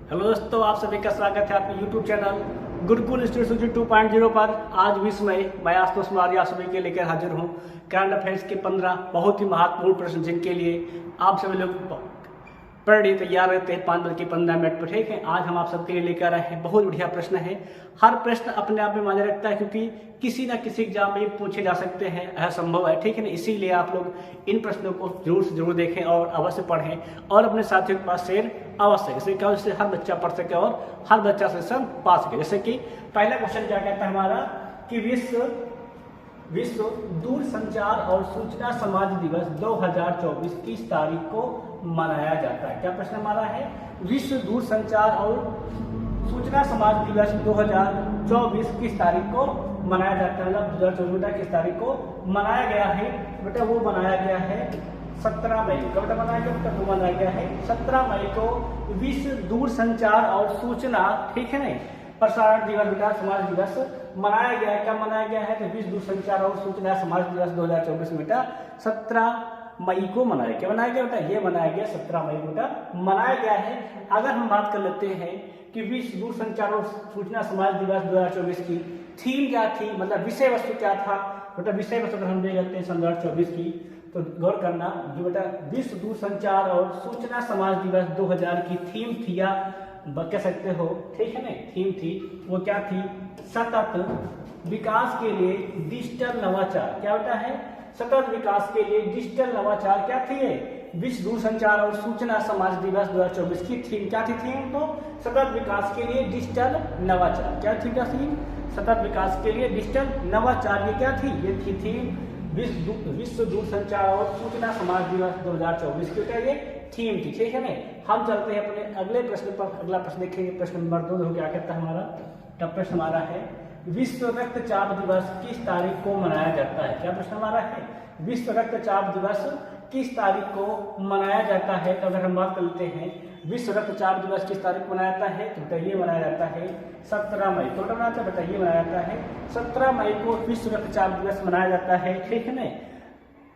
Hello दोस्तों, आप सभी का स्वागत है आपके यूट्यूब चैनल गुरुकुल इंस्टीट्यूट 2.0 पर। आज 20 मई मैं आशुतोष कुमार आप सभी के लेकर हाजिर हूँ करंट अफेयर्स के 15 बहुत ही महत्वपूर्ण प्रश्न जिनके लिए आप सभी लोग पढ़ रही तैयार रहते हैं 5 बज के 15 मिनट पर। ठीक है, आज हम आप सबके लिए लेकर आए हैं बहुत बढ़िया प्रश्न है। हर प्रश्न अपने आप में मायने रखता है क्योंकि किसी ना किसी एग्जाम में पूछे जा सकते हैं, यह संभव है। ठीक है ना, इसीलिए आप लोग इन प्रश्नों को जरूर से जरूर देखें और अवश्य पढ़ें और अपने साथियों के पास शेयर अवश्य, जैसे क्या जिससे हर बच्चा पढ़ सके और हर बच्चा सेशन पा सके। जैसे कि पहला क्वेश्चन क्या कहता है हमारा कि विश्व दूरसंचार और सूचना समाज दिवस 2024 किस तारीख को मनाया जाता है। क्या प्रश्न हमारा है? विश्व दूरसंचार और सूचना समाज दिवस 2024 किस तारीख को मनाया जाता है। मतलब 2024 किस तारीख को मनाया गया है बेटा? वो मनाया गया है 17 मई को। कब मनाया गया बेटा? वो मनाया गया है 17 मई को विश्व दूरसंचार और सूचना, ठीक है ना, प्रसारण दिवस बेटा, समाज दिवस मनाया गया है। क्या मनाया गया है? तो विश्व दूरसंचार और सूचना समाज दिवस 2024 बेटा 17 मई को मनाया। क्या मनाया गया बेटा? ये मनाया गया 17 मई को बेटा मनाया गया है। अगर हम बात कर लेते हैं कि विश्व दूरसंचार और सूचना समाज दिवस 2024 की थीम क्या थी, मतलब विषय वस्तु क्या था बेटा? विषय वस्तु अगर हम देख लेते हैं 2024 की तो गौर करना जो बेटा विश्व दूरसंचार और सूचना समाज दिवस 2000 की थीम थी या कह सकते हो, ठीक है ना, थीम थी, वो क्या थी? सतत विकास के लिए डिजिटल नवाचार। क्या होता है? सतत विकास के लिए डिजिटल नवाचार क्या थी? विश्व दूरसंचार और सूचना समाज दिवस 2024 की थीम क्या थी? थीम तो सतत विकास के लिए डिजिटल नवाचार। क्या थी? क्या थी? सतत विकास के लिए डिजिटल नवाचार। ये क्या थी? ये थी थीम विश्व दूरसंचार और सूचना समाज दिवस 2024 की क्या ये थीम थी। ठीक है ना, हम चलते हैं अपने अगले प्रश्न पर। अगला प्रश्न देखेंगे, प्रश्न नंबर 2 हो क्या कहता है हमारा? तब प्रश्न हमारा है विश्व रक्तचाप दिवस किस तारीख को मनाया जाता है। क्या प्रश्न हमारा है? विश्व रक्तचाप दिवस किस तारीख को मनाया जाता है। तो अगर हम बात कर लेते हैं विश्व रक्तचाप दिवस किस तारीख को मनाया जाता है तो बताइए मनाया जाता है 17 मई को। मनाया बताइए मनाया जाता है 17 मई को विश्व रक्तचाप दिवस मनाया जाता है। ठीक है ना,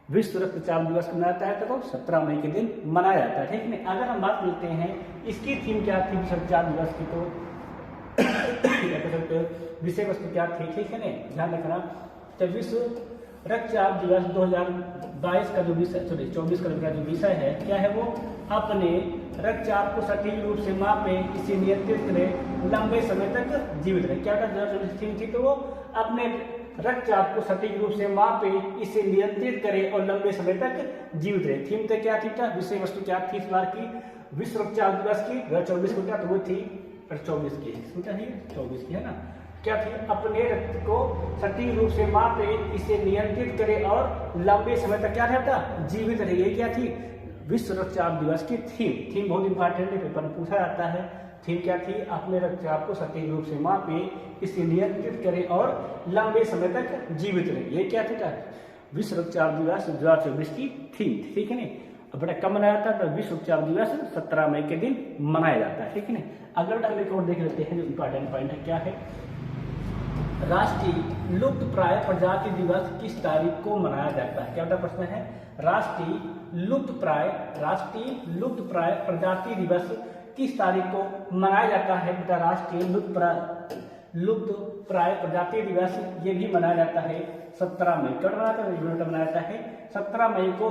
विश्व रक्तचाप दिवस मनाया जाता है तो 17 मई के दिन मनाया जाता है। ठीक है, अगर हम बात करते हैं इसकी थीम क्या थी विश्व रक्तचाप दिवस की, तो विषय वस्तु क्या थी? ठीक है ना, ध्यान रखना। तो विश्व रक्तचाप दिवस 2022 का जो विषय 24 का जो विषय है क्या है? वो अपने रक्तचाप को सटीक रूप से मापे, इसे नियंत्रित करे, लंबे समय तक जीवित रहे। क्या थीम थी? तो वो अपने रक्तचाप को सटीक रूप से मापे, इसे नियंत्रित करे और लंबे समय तक जीवित रहे। थीम तो क्या थी? विषय वस्तु क्या थी इस बार की विश्व रक्तचाप दिवस की 2024 को? क्या तो वो थी 24 की, क्या थी? 24 की है ना। क्या थी? अपने रक्त को सटीक रूप से मापे, इसे नियंत्रित करे और लंबे समय तक क्या रहता? जीवित रहे। ये क्या थी? विश्व रक्तचाप दिवस की थीम बहुत इंपॉर्टेंट है, पेपर में पूछा जाता है। थीम क्या थी? अपने रक्तचाप को सटीक रूप से मापे, इसे नियंत्रित करे और लंबे समय तक जीवित रहे। ये क्या था? विश्व रक्तचाप दिवस 2024 की थीम। ठीक है ना, अब बेटा कब मनाया जाता है? तो विश्व रक्तचाप दिवस 17 मई के दिन मनाया जाता है। ठीक है ना, अगला हम एक और देख लेते हैं जो इंपॉर्टेंट पॉइंट है। क्या है? राष्ट्रीय लुप्त प्राय प्रजाति दिवस किस तारीख को मनाया जाता है। क्या बेटा प्रश्न है? राष्ट्रीय लुप्त प्राय प्रजाति दिवस किस तारीख को मनाया जाता है बेटा? राष्ट्रीय लुप्त प्राय प्रजाति दिवस ये भी मनाया जाता है 17 मई। कब मनाया जाता है? 17 मई को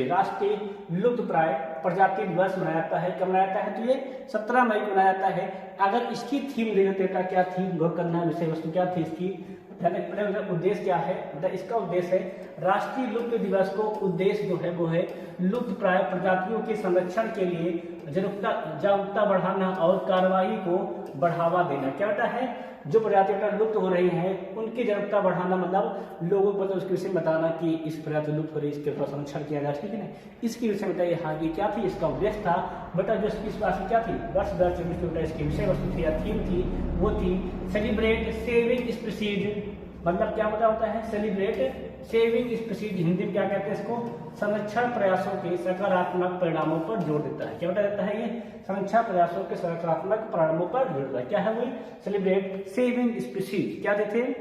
राष्ट्रीय लुप्त प्राय प्रजाति दिवस मनाया जाता है। कब मनाया जाता है? तो ये 17 मई को मनाया जाता है। अगर इसकी थीम देख लेते हैं क्या थी? गौर करना, विषय वस्तु क्या थी इसकी? उद्देश्य क्या है? इसका उद्देश्य है राष्ट्रीय लुप्त दिवस को उद्देश्य जो है वो है लुप्त प्राय प्रजातियों के संरक्षण के लिए जागरूकता बढ़ाना और कार्रवाई को बढ़ावा देना। क्या होता है? जो प्रजातियां लुप्त हो रही हैं उनकी जागरूकता बढ़ाना, मतलब लोगों को उसके विषय में बताना कि इस प्रजाति लुप्त हो रही है, इसके ऊपर संरक्षण किया जाए। ठीक है ना, इसके विषय में बताइए। हाँ, ये क्या थी? इसका उद्देश्य था बेटा जो इस बात से क्या थी? वर्ष 2024 में इसकी विषय वस्तु थी या थीम थी, वो थी सेलिब्रेट सेविंग स्पीशीज। मतलब क्या होता है? Celebrate saving species. हिंदी में क्या कहते हैं इसको? संरक्षण प्रयासों के सकारात्मक परिणामों पर जोर देता है। क्या बताता है? ये संरक्षण प्रयासों के सकारात्मक परिणामों पर जोर देता है। क्या है वो? Celebrate saving species. क्या देते हैं?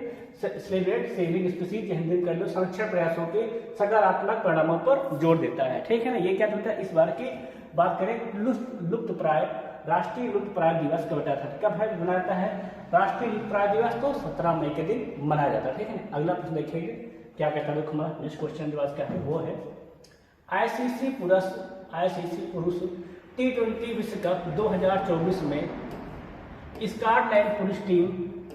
सेलिब्रेट सेविंग स्पीशीज हिंदी में कर लो, संरक्षण प्रयासों के सकारात्मक परिणामों पर जोर देता है। ठीक है ना, ये क्या होता है? इस बार की बात करें लुप्त प्राय राष्ट्रीय लुप्तप्राय दिवस कब बताया था, कब है मनाया जाता है राष्ट्रीय लुप्तप्राय दिवस, तो 17 मई के दिन मनाया जाता है। ठीक है, अगला प्रश्न देखेंगे क्या कहता है हमारा नेक्स्ट क्वेश्चन जो आज का है वो है आईसीसी पुरुष T20 विश्व कप 2024 में स्कॉटलैंड पुरुष टीम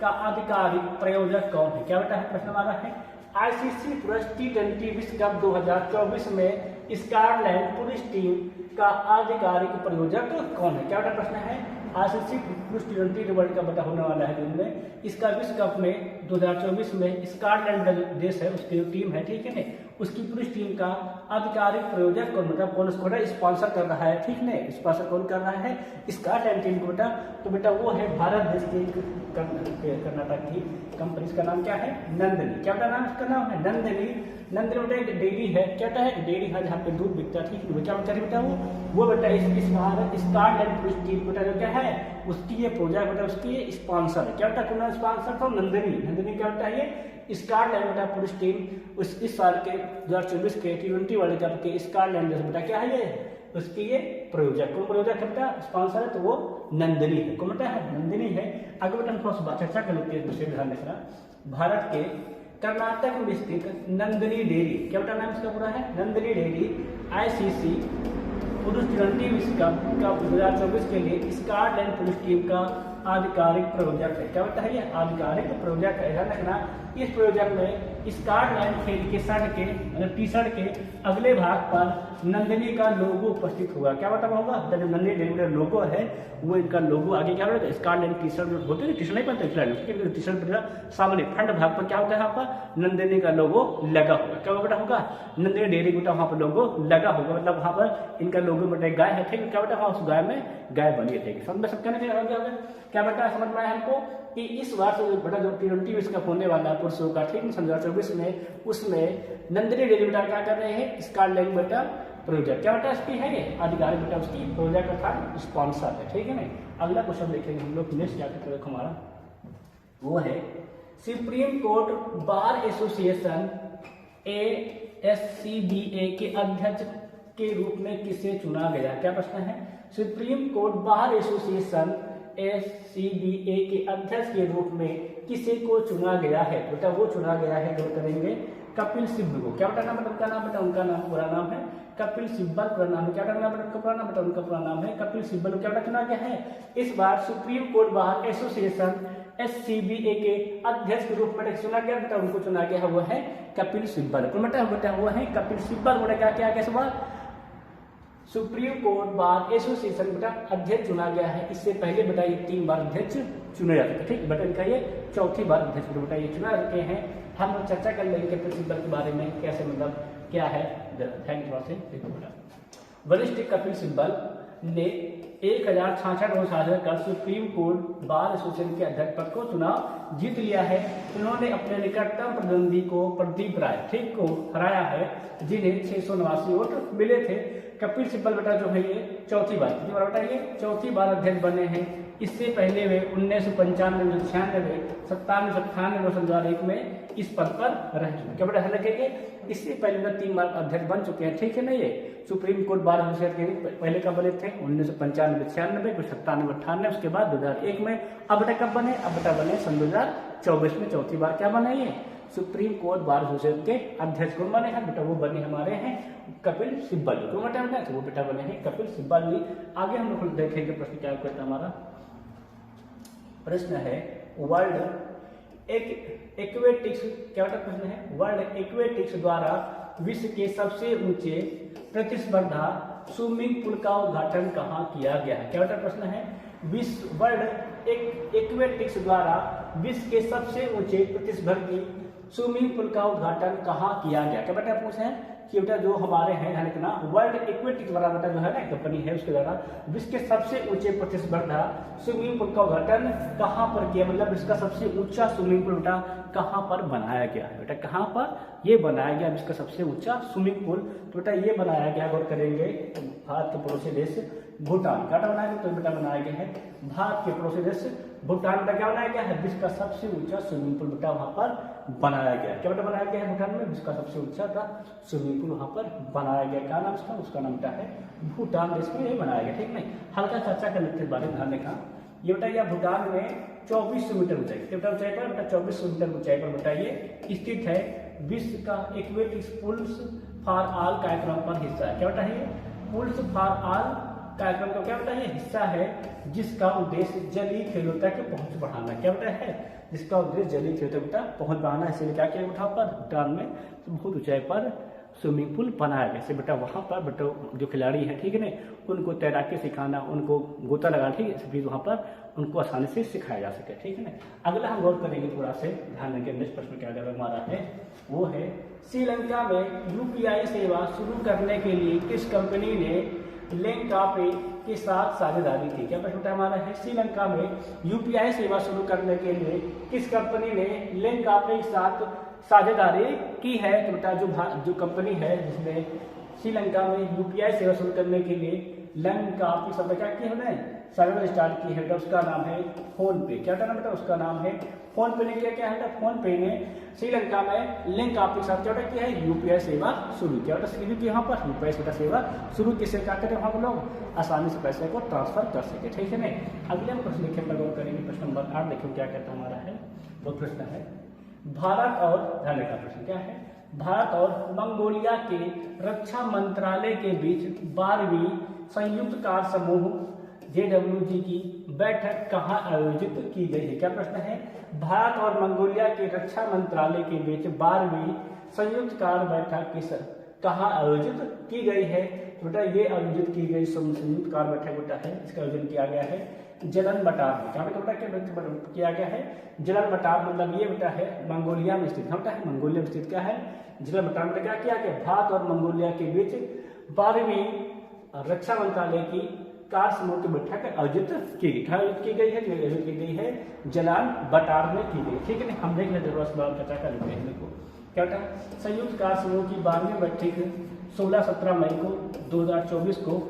का आधिकारिक प्रायोजक कौन है। क्या बेटा है प्रश्न हमारा है आईसीसी पुरुष T20 विश्व कप 2024 में स्कॉटलैंड पुरुष टीम का आधिकारिक प्रायोजक कौन है। क्या बेटा प्रश्न है आईसीसी पुरुष T20 वर्ल्ड कप बता होने वाला है जून में, इसका विश्व कप में 2024 में स्कॉटलैंड देश है उसकी जो टीम है, ठीक है ना, उसकी पुरुष टीम का आधिकारिक प्रायोजक कौन, मतलब कौन उसको स्पॉन्सर कर रहा है, ठीक है, स्पॉन्सर कौन कर रहा है स्कॉटलैंड टीम को बेटा, तो बेटा वो है भारत देश की कर्नाटक की कंपनी, इसका नाम क्या है नंदिनी। क्या बेटा नाम इसका नाम है नंदिनी। नंदिनी बेटा एक डेयरी है, क्या बेटा है डेयरी है जहाँ पे दूध बिकता है, ठीक है, क्या बेटा बेटा वो बेटा इस भारत स्कॉटलैंड पुरुष टीम बेटा जो क्या है उसकी ये प्रोजेक्ट बेटा उसकी ये स्पॉन्सर है। क्या बेटा कौन स्पॉन्सर था नंदिनी क्या बेटा ये स्कॉटलैंड बेटा पुरुष टीम इस साल के 2024 के T20 वर्ल्ड कप के स्कॉटलैंड देश बेटा क्या है ये उसकी ये प्रयोजक, कौन प्रयोजक है बेटा स्पॉन्सर है, तो वो नंदिनी है, कौन बेटा है नंदिनी है। आगे बेटा हम थोड़ा सा चर्चा कर लेते हैं दूसरे ध्यान देना भारत के कर्नाटक में स्थित नंदिनी डेयरी, क्या बेटा नाम इसका पूरा है नंदिनी डेयरी आईसीसी पुरुष T20 विश्व कप 2024 के लिए स्कॉटलैंड पुरुष टीम का आधिकारिक प्रायोजक है। क्या बेटा है ये आधिकारिक प्रायोजक है, ध्यान रखना। इस प्रायोजक में स्कॉटलैंड खेल के शर्ट के मतलब टी शर्ट के अगले भाग पर नंदिनी का लोगो उपस्थित होगा। क्या बता होगा जो नंदिनी डेयरी लोगो है वो इनका लोगो आगे क्या होगा स्कॉटलैंड टी शर्ट होते हैं, टी शर्ट नहीं पहनते टी शर्ट सामने फ्रंट भाग पर क्या होता है यहाँ पर नंदिनी का लोगो लगा होगा। क्या बेटा होगा नंदिनी डेयरी बेटा वहाँ पर लोगो लगा होगा, मतलब वहाँ पर इनका लोगो बेटा गाय है, ठीक है, क्या बेटा वहाँ उस गाय में गाय बनी है, ठीक है, समझ में सब कहने क्या बेटा समझ में आया हमको कि इस वर्ष बेटा जो T20 विश्व कप होने वाला है पुरुषों का, ठीक है 2024 में, उसमें नंदिनी डेयरी बेटा क्या कर रहे हैं स्कॉटलैंड बेटा प्रोजेक्ट, क्या बेटा इसकी है ये आधिकारिक बेटा उसकी प्रोजेक्ट अर्थात स्पॉन्सर है, ठीक है ना। अगला क्वेश्चन देखेंगे हम लोग नेक्स्ट क्या कहते हैं हमारा वो है supreme Court Bar Association ASCBA के अध्यक्ष के रूप में किसे चुना गया। क्या प्रश्न है supreme Court Bar Association ASCBA के अध्यक्ष के रूप में किसे को चुना गया है, बेटा वो चुना गया है जो करेंगे कपिल सिब्बल को। क्या बेटा नाम उनका नाम बेटा उनका नाम पूरा नाम है कपिल सिब्बल, पूरा नाम है क्या नाम बेटा उनका पूरा नाम बेटा उनका पूरा नाम है कपिल सिब्बल। क्या बेटा चुना गया है इस बार Supreme Court Bar Association ASCBA के अध्यक्ष के रूप में चुना गया बेटा उनको चुना गया है वो है कपिल सिब्बल, बेटा वो है कपिल सिब्बल। बेटा क्या क्या कैसे हुआ सुप्रीम कोर्ट बार एसोसिएशन बेटा अध्यक्ष चुना गया है, इससे पहले बेटा ये 3 बार अध्यक्ष चुने जाते थे, ठीक बेटा इनका ये 4थी बार अध्यक्ष बेटा ये चुना जाते हैं। हम लोग चर्चा कर लेंगे कपिल सिब्बल के बारे में कैसे मतलब क्या है ध्यान से देखो बेटा। वरिष्ठ कपिल सिब्बल ने 1066 वोट हासिल कर सुप्रीम कोर्ट बार एसोसिएशन के अध्यक्ष पद को चुनाव जीत लिया है। उन्होंने अपने निकटतम प्रतिद्वंदी को प्रदीप राय ठीक को हराया है जिन्हें 689 वोट मिले थे। कपिल सिब्बल बेटा जो है ये 4थी बार कितनी बार बेटा ये 4थी बार अध्यक्ष बने हैं। इससे पहले वे 1995 96 97 98 2001 में इस पद पर रह चुके। क्या बेटा लगे इससे पहले वे 3 बार अध्यक्ष बन चुके हैं, ठीक है ना। ये सुप्रीम कोर्ट बार एसोसिएशन के पहले कब बने थे 1995 96 फिर 97 98 उसके बाद 2001 में। अब बेटा कब बने अब बेटा बने सन 2024 में 4थी बार क्या बने ये सुप्रीम कोर्ट बार एसोसिएशन के अध्यक्ष कौन बने हैं बेटा वो बने हमारे हैं कपिल सिब्बल। क्यों बेटा बने तो वो बेटा बने हैं कपिल सिब्बल जी। आगे हम लोग देखेंगे प्रश्न क्या करता हमारा प्रश्न है वर्ल्ड एक्वेटिक्स क्या बेटा प्रश्न है वर्ल्ड एक्वेटिक्स द्वारा विश्व के सबसे ऊंचे प्रतिस्पर्धा स्विमिंग पूल का उद्घाटन कहाँ किया गया है। क्या बेटा प्रश्न है विश्व वर्ल्ड एक्वेटिक्स द्वारा विश्व के सबसे ऊंचे प्रतिस्पर्धी स्विमिंग पूल का उद्घाटन कहाँ किया गया। क्या बेटा पूछे हैं कि बेटा जो हमारे हैं ना वर्ल्ड एक्वेटिक्स द्वारा बेटा जो है ना कंपनी है उसके द्वारा विश्व के सबसे ऊंचे प्रतिस्पर्धा स्विमिंग पूल का उद्घाटन कहाँ पर किया, मतलब इसका सबसे ऊंचा स्विमिंग पूल बेटा कहाँ पर बनाया गया है। बेटा कहाँ पर ये बनाया गया इसका सबसे ऊंचा स्विमिंग पूल, तो बेटा ये बनाया गया गौर करेंगे भारत के पड़ोसी देश भूटान। क्या बनाया गया तो बेटा बनाया गया है भारत के पड़ोसी देश भूटान का क्या बनाया गया है विश्व का सबसे ऊंचा स्विमिंग पूल बेटा वहां पर बनाया गया। क्या बेटा बनाया गया है भूटान में, जिसका सबसे ऊंचा था स्विमिंग पूल वहाँ पर बनाया गया। क्या नाम उसका, उसका नाम क्या है, भूटान देश में ये बनाया गया। ठीक नहीं, हल्का चर्चा करने के बारे में ध्यान रखा। ये बेटा यह भूटान में 2400 मीटर ऊंचाई, बेटा ऊंचाई पर बेटा 2400 मीटर ऊंचाई पर बेटा ये स्थित है। विश्व का एक्वेटिक पुल्स फॉर ऑल कार्यक्रम पर हिस्सा है। क्या बेटा है, पुल्स फॉर ऑल कार्यक्रम का क्या बेटा ये हिस्सा है, जिसका उद्देश्य जलीय खेलों तक पहुंच बढ़ाना। क्या बेटा है, जिसका उद्देश्य जलीय खेलों तक बेटा पहुंच बढ़ाना। इसलिए क्या किया बेटा पर भूटान में तो बहुत ऊंचाई पर स्विमिंग पूल बनाया गया। इससे बेटा वहाँ पर बेटा जो खिलाड़ी है ठीक है ना, उनको तैराकी सिखाना, उनको गोता लगाना, ठीक है, सब चीज़ वहाँ पर उनको आसानी से सिखाया जा सके। ठीक है ना, अगला हम गौर करेंगे थोड़ा से ध्यान देंगे। नेक्स्ट प्रश्न क्या हमारा है, वो है श्रीलंका में यूपीआई सेवा शुरू करने के लिए किस कंपनी ने लिंकअप के साथ साझेदारी की। क्या प्रश्न हमारा है, श्रीलंका में यूपीआई सेवा शुरू करने के लिए किस कंपनी ने लिंकअप के साथ साझेदारी की है। तो बेटा जो कंपनी है जिसने श्रीलंका में यूपीआई सेवा शुरू करने के लिए लिंकअप के साथ क्या किया है, सर्वर स्टार्ट की है, उसका नाम है फोन पे। क्या नाम बेटा, उसका नाम है फोन पे ने क्या है, फोन पे ने श्रीलंका में लिंकअप के साथ क्या किया है, यूपीआई सेवा शुरू किया। शुरू की यहाँ पर यूपीआई सेवा शुरू किसे क्या करें, वहाँ पर लोग आसानी से पैसे को ट्रांसफर कर सके। ठीक है ना, अगले हम प्रश्न लिखे गौर करेंगे। प्रश्न नंबर 8 देखो क्या कहता हमारा है, वो प्रश्न है भारत और ध्यान का प्रश्न क्या है, भारत और मंगोलिया के रक्षा मंत्रालय के बीच 12वीं संयुक्त कार्य समूह JWG की बैठक कहाँ आयोजित की गई है। क्या प्रश्न है, भारत और मंगोलिया के रक्षा मंत्रालय के बीच 12वीं संयुक्त कार्य बैठक कहाँ आयोजित की गई है। बेटा ये आयोजित की गई संयुक्त कार्य बैठक बेटा है, इसका आयोजन किया गया है जलन बटार में। क्या बेटा किया गया है, जलन बटार, मतलब ये बेटा है मंगोलिया में स्थित। बेटा है मंगोलिया में स्थित क्या है, जलन बटार में क्या किया गया, भारत और मंगोलिया के बीच 12वीं रक्षा मंत्रालय की कार्य समूह की बैठक आयोजित की गई है, आयोजित की गई है जलान बटार में की गई। ठीक है, हम देख लेते हैं चर्चा कर लेते हैं। देखो क्या बेटा, संयुक्त कार्य समूह की 12वीं बैठक 16-17 मई को 2024 को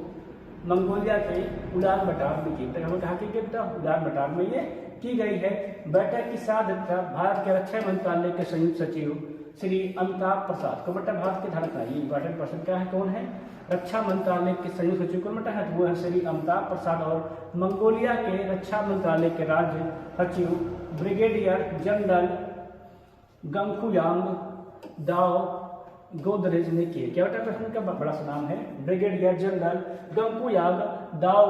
मंगोलिया के उलान बटार में की। कहा कि बेटा उलान बटार में ये की गई है। बैठक की साध्यता भारत के रक्षा मंत्रालय के संयुक्त सचिव श्री अमिताभ प्रसाद को। बेटा भारत के धारक ये इंपॉर्टेंट पर्सन क्या है, कौन है, रक्षा मंत्रालय के संयुक्त सचिव कौन बेटा है, वो है श्री अमिताभ प्रसाद। और मंगोलिया के रक्षा मंत्रालय के राज्य सचिव ब्रिगेडियर जनरल गंगखुयांग दाओ गोदरेज ने किए। क्या बेटा प्रश्न का बड़ा सा नाम है, ब्रिगेडियर जनरल गंगखुयांग दाओ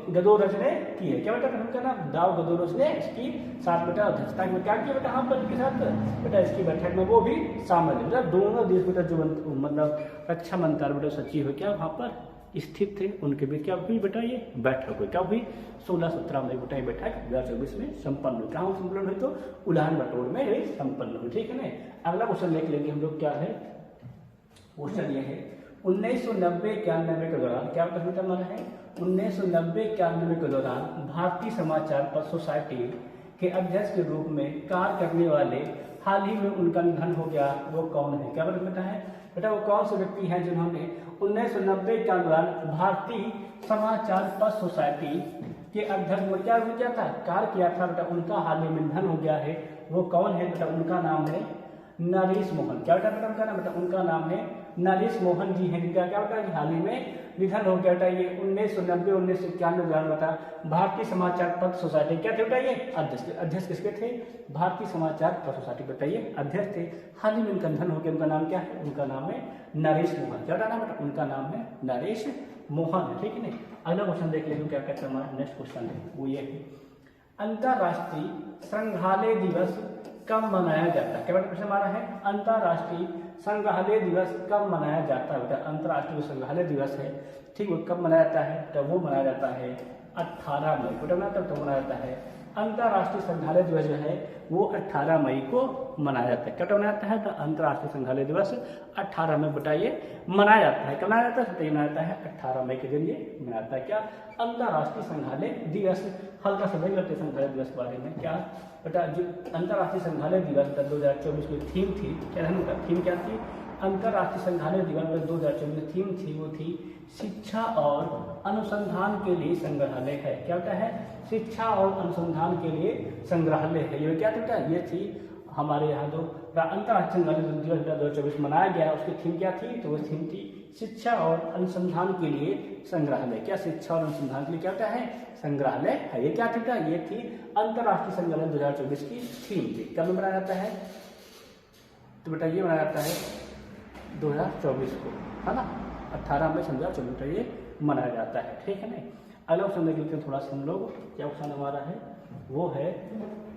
गदोरज ने किए। क्या बेटा प्रश्न का नाम, दाओ गदोरज ने इसकी साथ बेटा अध्यक्षता में क्या किया बेटा, हाँ पर के साथ बेटा इसकी बैठक में वो भी शामिल है। बेटा दोनों देश बेटा जो मतलब रक्षा मंत्रालय बेटा सचिव है क्या वहाँ पर स्थित थे, उनके बीच क्या हुई बेटा ये बैठक हुई। क्या हुई, 16-17 मई बेटा ये बैठक 2024 में संपन्न हुई। कहाँ संपन्न हुई, तो उलान बटोर में ये संपन्न हुई। ठीक है ना, अगला क्वेश्चन देख लेंगे हम लोग। क्या है क्वेश्चन ये है, 1990-91 के दौरान क्या प्रश्न हमारा है, 1990-91 के दौरान भारतीय समाचार पत्र सोसाइटी के अध्यक्ष के रूप में कार्य करने वाले हाल ही में उनका निधन हो गया, वो कौन है। क्या बेटा है बेटा, वो कौन से व्यक्ति हैं जिन्होंने 1990 के दौरान भारतीय समाचार पत्र सोसाइटी के अध्यक्ष में क्या था, कार्य किया था। बेटा उनका हाल ही में निधन हो गया है, वो कौन है बेटा, उनका नाम है नरेश मोहन। क्या बेटा उनका नाम, बेटा उनका नाम है नरेश मोहन जी है, जिनका क्या बेटा हाल ही में निधन हो गया था। ये 1990-1991 दौरान बेटा भारतीय समाचार पत्र सोसाइटी क्या थे बेटा, ये अध्यक्ष किसके थे, भारतीय समाचार पत्र सोसाइटी बेटा ये अध्यक्ष थे। हाल ही में उनका निधन हो गया, उनका नाम क्या है, उनका नाम है नरेश मोहन। क्या नाम बेटा, उनका नाम है नरेश मोहन है। ठीक है नहीं, अगला क्वेश्चन देख लेंगे क्या कहते हैं हमारा नेक्स्ट क्वेश्चन है, वो ये है अंतर्राष्ट्रीय संग्रहालय दिवस कब मनाया जाता है। क्या प्रश्न हमारा है, अंतर्राष्ट्रीय संग्रहालय दिवस कब मनाया जाता है। बेटा अंतर्राष्ट्रीय संग्रहालय दिवस है, ठीक वो कब मनाया जाता है, तो वो मनाया जाता है 18 मई को। तो मनाया जाता है अंतर्राष्ट्रीय संग्रहालय दिवस जो है वो 18 मई को मनाया जाता है। कब मनाया जाता है, तो अंतर्राष्ट्रीय संग्रहालय दिवस 18 मई बेटा ये मनाया जाता है। कब मनाया जाता है, तो ये मनाया जाता है 18 मई के दिन ये मनाया जाता है क्या, अंतर्राष्ट्रीय संग्रहालय दिवस। हल्का सा देख लेते संग्रहालय दिवस के बारे में। क्या बेटा जो अंतर्राष्ट्रीय संग्रहालय दिवस 2024 की थीम थी, क्या थीम क्या थी, अंतर्राष्ट्रीय संग्रहालय दिवस 2024 में थीम थी वो थी शिक्षा और अनुसंधान के लिए संग्रहालय है। क्या होता है, शिक्षा और अनुसंधान के लिए संग्रहालय है। ये क्या था, ये थी हमारे यहाँ जो अंतर्राष्ट्रीय संगठन दिवस 2024 मनाया गया, उसकी थीम क्या थी? तो वो थीम थी शिक्षा और अनुसंधान के लिए संग्रहालय। क्या शिक्षा और अनुसंधान के लिए क्या होता है? संग्रहालय है। ये क्या थी? ये थी अंतर्राष्ट्रीय संगठन 2024 की थीम थी। कब मनाया जाता है? तो बेटा ये मनाया जाता है 2024 को, है ना, 18 मई 2024 ये मनाया जाता है। ठीक है ना। अगला क्वेश्चन देख लेते हैं थोड़ा सा हम लोग। क्या क्वेश्चन हमारा है? वो है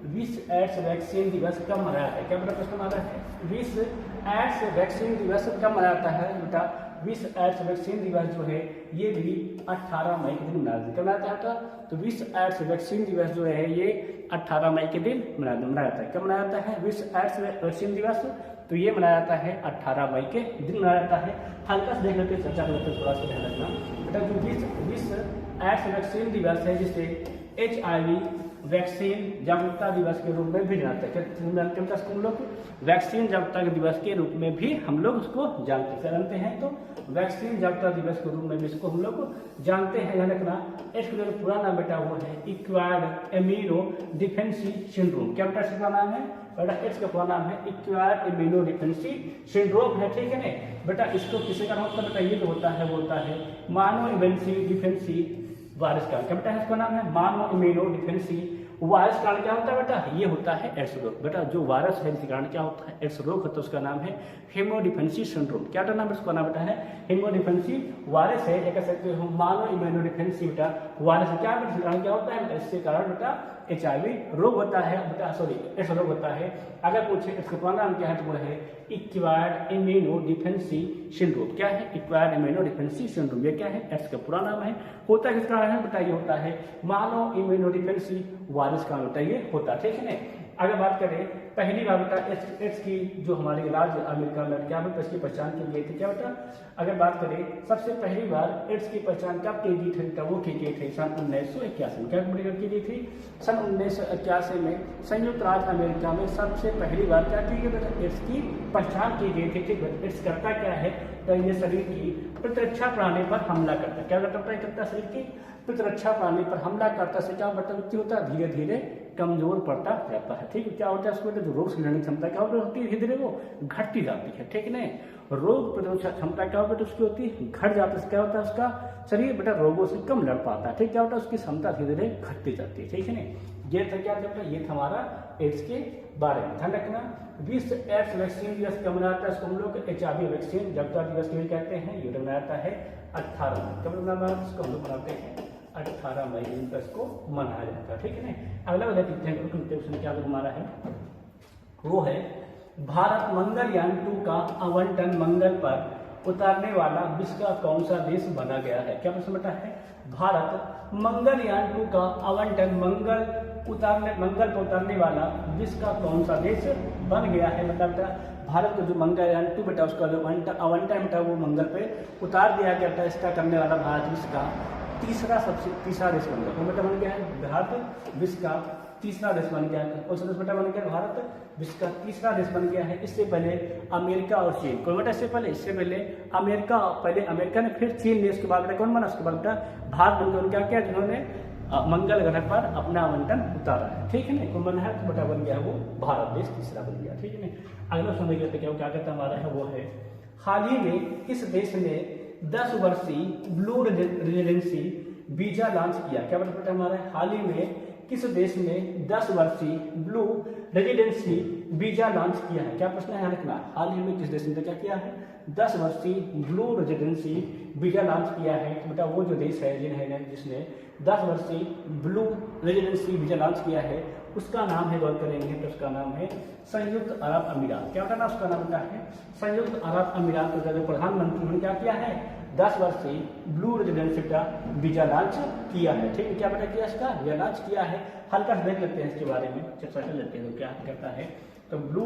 विश्व एड्स वैक्सीन दिवस कब मनाया है? क्या बेटा प्रश्न हमारा है? विश्व एड्स वैक्सीन दिवस कब मनाया जाता है? बेटा विश्व एड्स वैक्सीन दिवस जो है ये भी 18 मई के दिन मनाया जाता है। कब मनाया जाता है? तो विश्व एड्स वैक्सीन दिवस जो है ये 18 मई के दिन मनाया जाता है। कब मनाया जाता है विश्व एड्स वैक्सीन दिवस? तो ये मनाया जाता है 18 मई के दिन मनाया जाता है। हल्का से देख लेते हैं, चर्चा करते हैं, थोड़ा सा ध्यान रखना बेटा। जो विश्व एड्स वैक्सीन दिवस है जिसे HIV वैक्सीन जागरूकता दिवस के रूप में भी जानते हैं। हम लोग वैक्सीन जागरूकता दिवस के रूप में भी हम लोग उसको जानते हैं। तो वैक्सीन जागरूकता दिवस के रूप में भी इसको हम लोग जानते हैं। याद रखना, इसका जो पूरा नाम बेटा वो है एक्वायर्ड इम्यूनो डिफेंसी सिंड्रोम। क्या बेटा इसका नाम है? बेटा इसका पूरा नाम है एक्वायर्ड इम्यूनो डिफेंसी सिंड्रोम है। ठीक है ना बेटा। इसको किसी का होता है? बेटा ये जो होता है वो होता है मानो इम्यूनो डिफेंसी वायरस का। क्या बेटा इसका नाम है? मानो इम्यूनो डिफेंसी वायरस कारण क्या होता है बेटा? ये होता है एड्स रोग। बेटा जो वायरस है इसके कारण क्या होता है? एड्स रोग होता है, उसका नाम है हेमोडिफेंसी सिंड्रोम। क्या नाम है इसका? नाम बेटा है हेमोडिफेंसी वायरस है। कह सकते हो मानो इम्यूनोडिफेंसी बेटा वायरस क्या है? कारण क्या होता है? इसके कारण बेटा HIV रोग होता है बेटा, सॉरी एड्स रोग होता है। अगर पूछे इसका पूरा नाम क्या है तो वो है एक्वायर्ड इम्यूनो डिफेंसी सिंड्रोम। क्या है? Acquired immuno डिफेंसी syndrome. ये क्या है? एड्स का पूरा नाम है। होता किस कारण है बेटा? ये होता है मानो इम्यूनो डिफेंसी वायरस का बेटा ये होता है। ठीक है ना। अगर बात करें पहली बार बेटा एड्स की जो हमारे राज्य अमेरिका में क्या बेटा इसकी पहचान की गई थी? क्या बेटा अगर बात करें सबसे पहली बार एड्स की पहचान कब की गई थी? वो की गई थी सन 1981 में। क्या की गई थी? सन 1981 में संयुक्त राज्य अमेरिका में सबसे पहली बार क्या की गई बेटा? एड्स की पहचान की गई थी। ठीक है। एड्स करता क्या है? तो ये शरीर की प्रतिरक्षा प्रणाली पर हमला करता है। क्या करता है? शरीर की प्रतिरक्षा प्रणाली पर हमला करता से क्या होता है? धीरे धीरे कमजोर पड़ता जाता है। ठीक है। क्या होता है उसको? जो रोग से लड़ने की क्षमता क्या होती है? धीरे धीरे वो घटती जाती है। ठीक है ना। रोग प्रतिरोधक क्षमता क्या होती है उसकी? होती है घट जाती है। क्या होता है? उसका शरीर बेटा रोगों से कम लड़ पाता है। ठीक। क्या होता है? उसकी क्षमता धीरे धीरे घटती जाती है। ठीक है ना। ये था क्या था? ये था हमारा एड्स के बारे में। ध्यान रखना, विश्व एड्स वैक्सीन दिवस कब मनाया जाता है? इसको हम लोग HIV वैक्सीन जागरूकता दिवस भी कहते हैं। ये मनाया जाता है 18 मई। कब मनाया? इसको हम लोग मनाते हैं 18 मई दिन पर इसको मनाया जाता है। ठीक है ना। अगला क्वेश्चन क्या हमारा है वो है भारत मंगलयान 2 का आवंटन मंगल पर उतारने वाला विश्व का कौन सा देश बना गया है? क्या प्रश्न बेटा है? भारत मंगलयान 2 का आवंटन मंगल पर उतारने वाला विश्व का कौन सा देश बन गया है? मतलब बेटा भारत को जो मंगलयान 2 बेटा उसका जो आवंटन बेटा वो मंगल पे उतार दिया गया था। इसका करने वाला भारत विश्व का तीसरा देश बन गया। बेटा बन गया है भारत विश्व का तीसरा देश बन गया है। कौन सा देश बेटा बन गया? भारत विश्व का तीसरा देश बन गया है। इससे पहले अमेरिका और चीन। कौन बेटा? इससे पहले अमेरिका ने, फिर चीन ने, उसके बाद बेटा कौन बना? उसके बाद बेटा भारत बनकर उनका क्या जिन्होंने मंगल ग्रह पर अपना आवंटन उतारा है। ठीक है ना। कौन बना है? तो बेटा बन गया वो भारत देश तीसरा बन गया। ठीक है ना। अगला समय क्या कहता हमारा है वो है हाल ही में किस देश ने 10 वर्षीय ब्लू रेजिडेंसी वीजा लॉन्च किया? क्या बेटा हमारा हाल ही में किस देश ने 10 वर्षीय ब्लू रेजिडेंसी वीजा लॉन्च किया है? क्या प्रश्न है? रखना, हाल ही में किस देश ने क्या किया है? 10 वर्षीय ब्लू रेजिडेंसी वीजा लॉन्च किया है। तो बेटा वो जो देश है जिसने 10 वर्षीय ब्लू रेजिडेंसी वीजा लॉन्च किया है उसका नाम है, गौर करेंगे तो उसका नाम है संयुक्त अरब अमीरात। क्या बेटा उसका नाम क्या है? संयुक्त अरब अमीरात का जो प्रधानमंत्री ने क्या किया है? 10 वर्षीय ब्लू रेजिडेंसी का वीजा लॉन्च किया है। ठीक है। क्या बेटा किया? इसका वीजा लॉन्च किया है। हल्का से देख लेते हैं इसके बारे में, चर्चा कर लेते हैं तो क्या करता है। तो ब्लू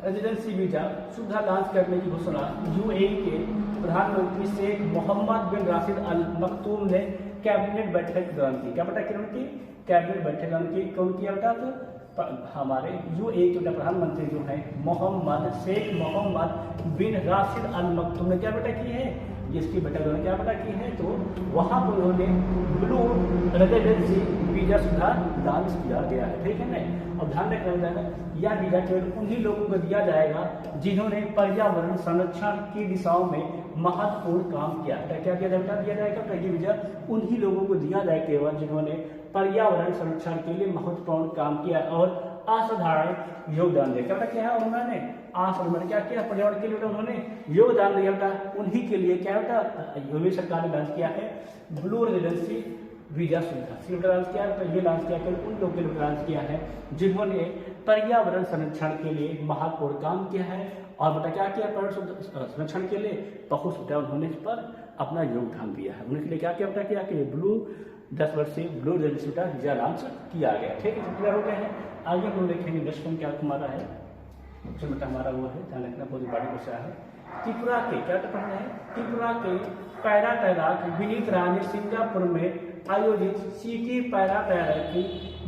रेजिडेंसी वीजा सुविधा लॉन्च करने की घोषणा UAE के प्रधानमंत्री शेख मोहम्मद बिन राशिद अल मखतूम ने कैबिनेट बैठक के दौरान की। क्या बेटा की? कैबिनेट बैठक दौरान की। कौन किया बेटा? तो हमारे UAE के प्रधानमंत्री जो है शेख मोहम्मद बिन राशिद अल मखतूम ने क्या बेटा की है? जिसकी बेटा उन्होंने क्या बेटा की है, तो वहाँ पर उन्होंने ब्लू रेजिडेंसी वीजा सुविधा लॉन्च किया गया है, ठीक है ना। और ध्यान रखना जाएगा यह वीजा केवल उन्हीं लोगों को दिया जाएगा जिन्होंने पर्यावरण संरक्षण की दिशाओं में महत्वपूर्ण काम किया है। क्या दिया जाएगा, तो ये वीजा उन्हीं लोगों को दिया जाए केवल जिन्होंने पर्यावरण संरक्षण के लिए महत्वपूर्ण काम किया और असाधारण योगदान दिया। क्या है उन्होंने असाधारण क्या किया, पर्यावरण के लिए उन्होंने योगदान दिया था, उन्हीं के लिए क्या होता योगी सरकार ने लॉन्च किया है ब्लू रेजिडेंसी वीजा सुविधा लॉन्च किया है। तो ये लॉन्च किया है उन लोगों के लिए लॉन्च किया है जिन्होंने पर्यावरण संरक्षण के लिए महत्वपूर्ण काम किया है और बेटा क्या किया, पर्यावरण संरक्षण के लिए बहुत बेटा उन्होंने इस पर अपना योगदान दिया है। उनके लिए क्या किया बेटा किया कि ब्लू 10 वर्ष से ब्लू रेजिडेंसी का वीजा लॉन्च किया गया, ठीक है। क्लियर हो गया है। आगे हम देखेंगे नेक्स्ट वन क्या हमारा है, ऑप्शन बेटा हमारा वो है, ध्यान रखना बहुत बड़ा क्वेश्चन है। त्रिपुरा के क्या पढ़ना है, त्रिपुरा के पैरा तैराक विनीत रानी सिंगापुर में आयोजित सिटी पैरा तैराकी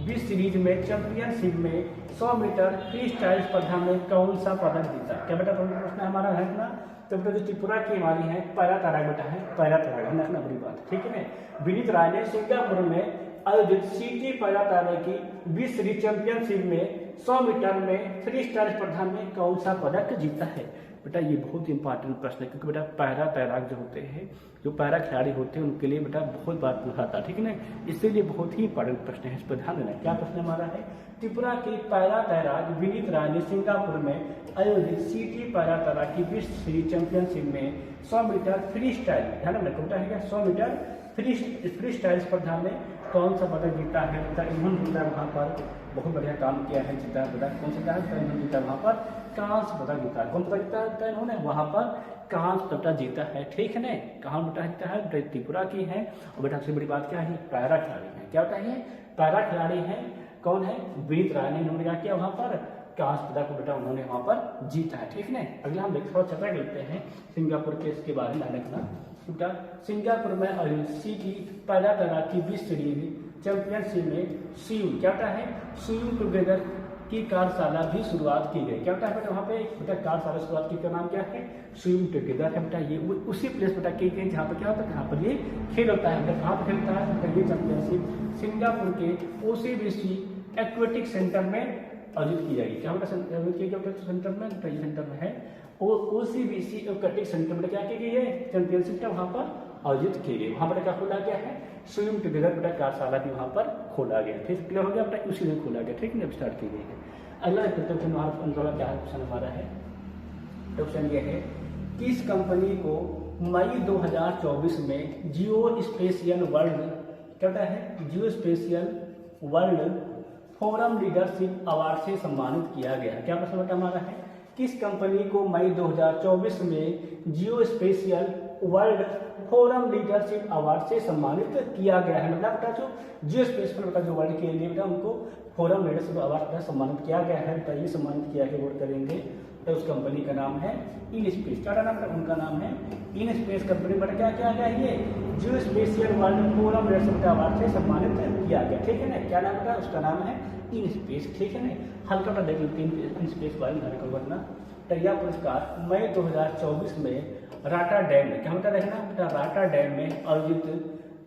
विश्व सीरीज में चैंपियनशिप में 100 मीटर फ्री स्टाइल स्पर्धा में कौन सा पदक जीता। क्या बेटा प्रश्न हमारा है ना, तो बेटा जो त्रिपुरा की हमारी है पैरा तैराक बेटा है, पैरा तैराक रखना बड़ी बात, ठीक है ना। विनीत राय ने सिंगापुर में आयोजित सिटी पैरा तैराकी विश्व सीरीज चैंपियनशिप में 100 मीटर में फ्री स्टाइल स्पर्धा में कौन सा पदक जीता है। बेटा ये बहुत इंपॉर्टेंट प्रश्न है क्योंकि बेटा पैरा तैराक जो होते हैं, जो पैरा खिलाड़ी होते हैं उनके लिए बेटा बहुत बार पूछा था, ठीक है ना। इसलिए बहुत ही इंपॉर्टेंट प्रश्न है, इस पर ध्यान देना। क्या प्रश्न हमारा है, त्रिपुरा के पैरा तैराक विनीत राय ने सिंगापुर में आयोजित सिटी पैरा तैराकी विश्व सीरीज चैंपियनशिप में 100 मीटर फ्री स्टाइल, ध्यान रखना है 100 मीटर फ्री स्टाइल स्पर्धा में कौन सा पदक जीता है। बेटा इन्होंने जीता वहाँ पर बहुत बढ़िया काम किया है, जीता बेटा कौन सा इन्होंने जीता वहाँ पर कांस्य पदक जीता है। कौन पदक जीता है इन्होंने वहाँ पर कांस्य पदक जीता है, ठीक है ना। कहाँ बेटा जीता है, बेटा त्रिपुरा की है। और बेटा सबसे बड़ी बात क्या है, पैरा खिलाड़ी है। क्या होता है, पैरा खिलाड़ी है, कौन है, विनीत राय ने इन्होंने क्या किया वहाँ पर कांस्य पदक को बेटा उन्होंने वहाँ पर जीता है, ठीक है। अगला हम थोड़ा चर्चा करते हैं सिंगापुर के इसके बारे में रखना। बेटा सिंगापुर में आयोजित सिटी पैरा तैराकी विश्व सीरीज चैंपियनशिप में स्विम क्या होता है, स्विम टुगेदर की कार्यशाला भी शुरुआत की गई। क्या होता है बेटा वहाँ पे बेटा कार्यशाला शुरुआत की, का नाम क्या है, स्विम टुगेदर है बेटा। ये उसी प्लेस बेटा की गई जहाँ पर क्या होता है, जहाँ पर ये खेल होता है। बेटा कहाँ पर खेलता है, बेटा ये चैंपियनशिप सिंगापुर के OCBC एक्वेटिक सेंटर में आयोजित की जाएगी। क्या बेटा सेंटर में, बेटा ये सेंटर में है OCBC एक्वेटिक सेंटर में क्या की गई है, चैंपियनशिप वहाँ पर आयोजित की गई। वहाँ पर क्या खोला गया है, स्विम टुगेदर बेटा कार्यशाला भी वहाँ पर खोला गया, ठीक क्लियर हो गया बेटा, उसी दिन खोला गया, ठीक है, स्टार्ट की गई है। अगला क्वेश्चन क्या क्वेश्चन हमारा है, क्वेश्चन ये है किस कंपनी को मई 2024 में जियो स्पेशियल वर्ल्ड क्या है, Geospatial World Forum Leadership Award से सम्मानित किया गया है। क्या प्रश्न बेटा हमारा है, किस कंपनी को मई 2024 में Geospatial World Forum Leadership Award से सम्मानित किया गया है। मतलब बेटा जो जियो स्पेशियल बेटा जो वर्ल्ड के लिए बेटा उनको फोरम लीडरशिप अवार्ड से सम्मानित किया गया है। बेटा ये सम्मानित किया है, वोट करेंगे तो उस कंपनी का नाम है इन स्पेस। क्या नाम है उनका, नाम है इन स्पेस कंपनी। बेटा क्या किया गया, ये Geospatial World Forum Leadership Award से सम्मानित किया गया, ठीक है ना। क्या नाम बेटा, उसका नाम है इन स्पेस, ठीक है ना। हल्का सा देख लेते हैं इन स्पेस बारे में वरना। तो यह पुरस्कार मई 2024 में राटा डैम में, क्या होता देखना बेटा, राटा डैम में आयोजित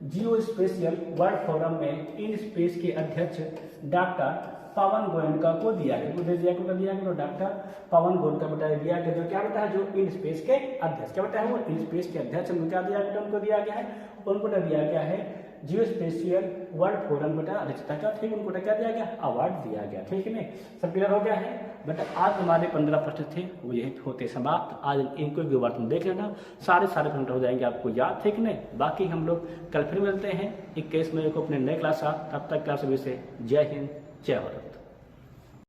जियो स्पेशियल वर्ल्ड फोरम में इन स्पेस के अध्यक्ष डॉक्टर पवन गोयनका को दिया गया। दिया गया तो डॉक्टर पवन गोयनका बेटा दिया गया, जो क्या बेटा है, जो इन स्पेस के अध्यक्ष, क्या बेटा है वो इन स्पेस के अध्यक्ष उनको क्या दिया गया, उनको दिया गया है, उनको दिया गया है जियो स्पेशियल वर्ल्ड फोरम बेटा रचना का, ठीक, उनको क्या दिया गया, अवार्ड दिया गया, ठीक है ना। सब क्लियर हो गया है बेटा। आज हमारे 15 प्रश्न थे, वो यही होते समाप्त। आज इनको एक बार तुम देख लेना, सारे प्रश्न हो जाएंगे आपको याद, ठीक है ना। बाकी हम लोग कल फिर मिलते हैं 21 मई को अपने नए क्लास। तब तक क्लास सभी से जय हिंद, जय भारत।